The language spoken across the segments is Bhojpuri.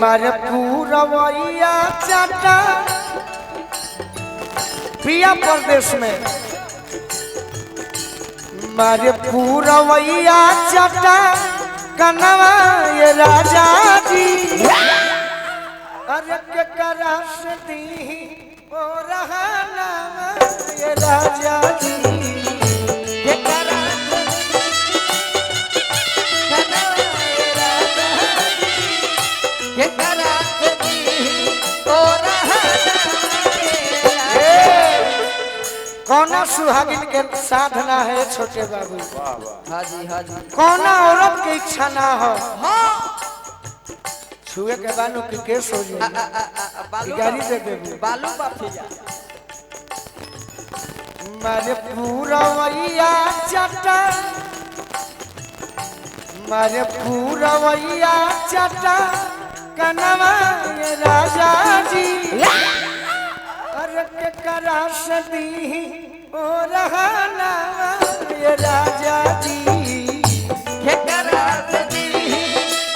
मारे पूरवैया चाटा प्रिया प्रदेश में मारे पूरवैया चाटा कनवा ये राजा जी अरे के करास दी ओ रहा नाम ये राजा जी के करास के करास दी ओ रहा कौना सुहागिन के साधना है छोटे बाबू? हाजी हाजी कौना औरत की इच्छा ना हो छुए के बालू की केस हो जाए गाड़ी दे देबू बालू बाफिया मारे पूरवैया चाटा मारे पूरवैया चाटा कनवा ये राजा जी अरे के करास दी ओ रहा नावा ये राजा जी के करास दी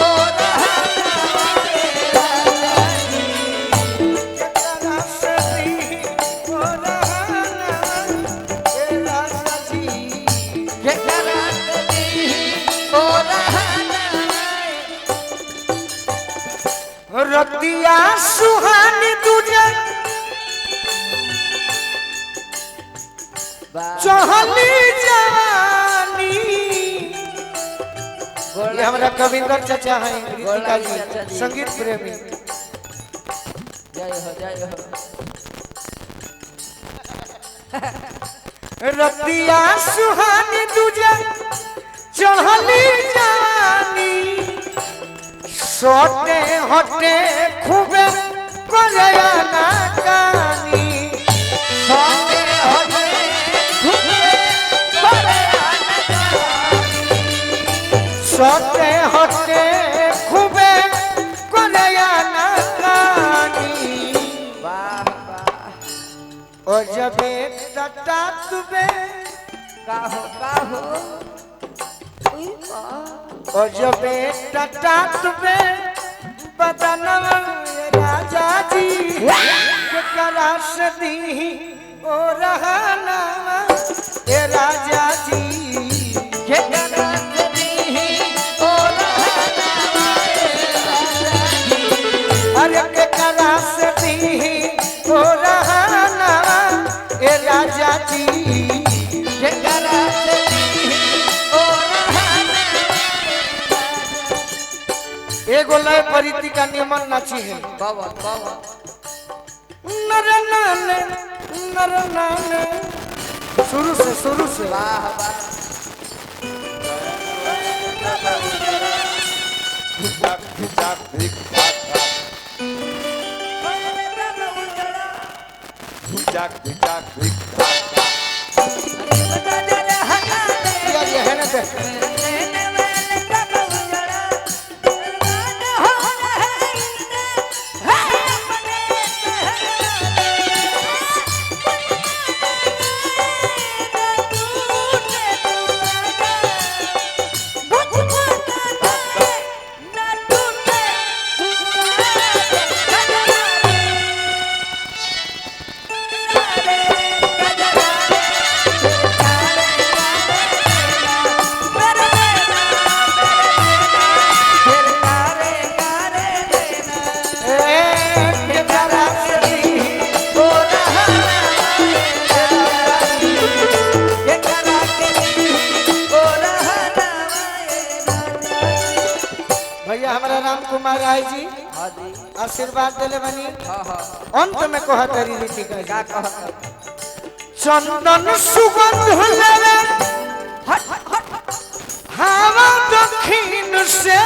ओ रहा नावा ये राजा जी के करास दी ओ रहा नावा ये राजा जी के करास दी ओ रहा नावा रतिया सुहानी तुझे चहली जवानी ये हमारा कविंदर चाचा हैं गीतिका जी संगीत प्रेमी जय हो जय हो रतिया सुहानी तुझे चहली जवानी सोटे हटे खूबे करया ना कानी सोटे हटे सोते होते खूबे कोलया ना कानी वाह वाह ओ जबे टटा तुबे काहो ओ जबे टटा तुबे बदनवा ये राजा जी के करास दी ओ रहा नावा ये राजा जी के करास अरे के करास दी ओ रहा नावा ए राजा जी के करास दी ओ रहा एगो लय परिति का नियमन नाची है बाबा बाबा नर नाने शुरू से वाह वाह कुमार राय जी आशीर्वाद दिले बनी अंत में कह तरी रीति का चंदन सुगंध लेवे हवा दक्षिण से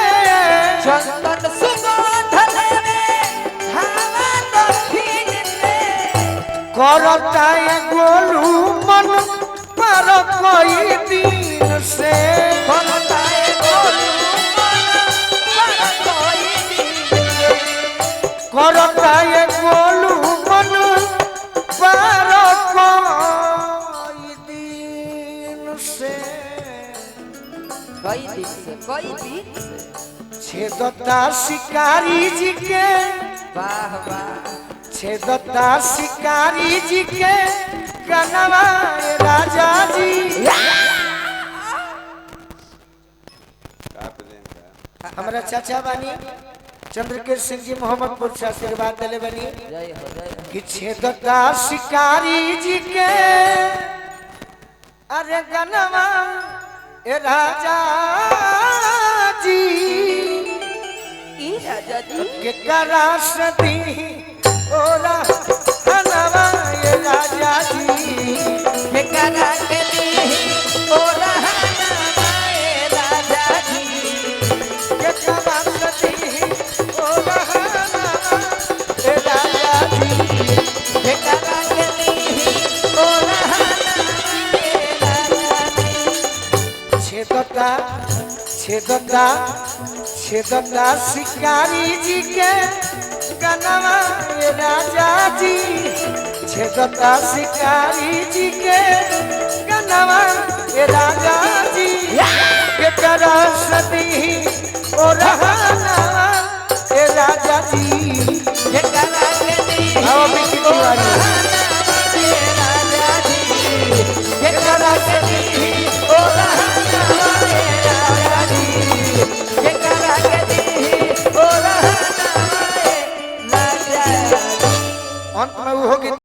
चंदन सुगंध लेवे हवा दक्षिण से करता है गोलू मन पर कोई दिन से करता है गोलू करता ये गोलू मन पर कोई दिन से कई दिन से छेदता शिकारी जी के वाह वाह छेदता शिकारी जी के गनवा राजा जी हमारा चाचा बानी चंद्रकेश सिंह जी मोहम्मदपुर से आशीर्वाद दिले बनी जय हो कि छेदता शिकारी जी के अरे गनवा ए राजा जी ई राजा जी के करासती ओरा गनवा ए राजा जी के करा के दी ओ रहना ए राजा जी के करासती ओरा गनवा ए राजा जी के करा के दी ओ रहना ए राजा जी छेदता छेदता छेदता शिकारी जी के गनवा ये राजा जी छेदता शिकारी जी के गनवा ये राजा जी के करा सती ओ रहना ये राजा जी के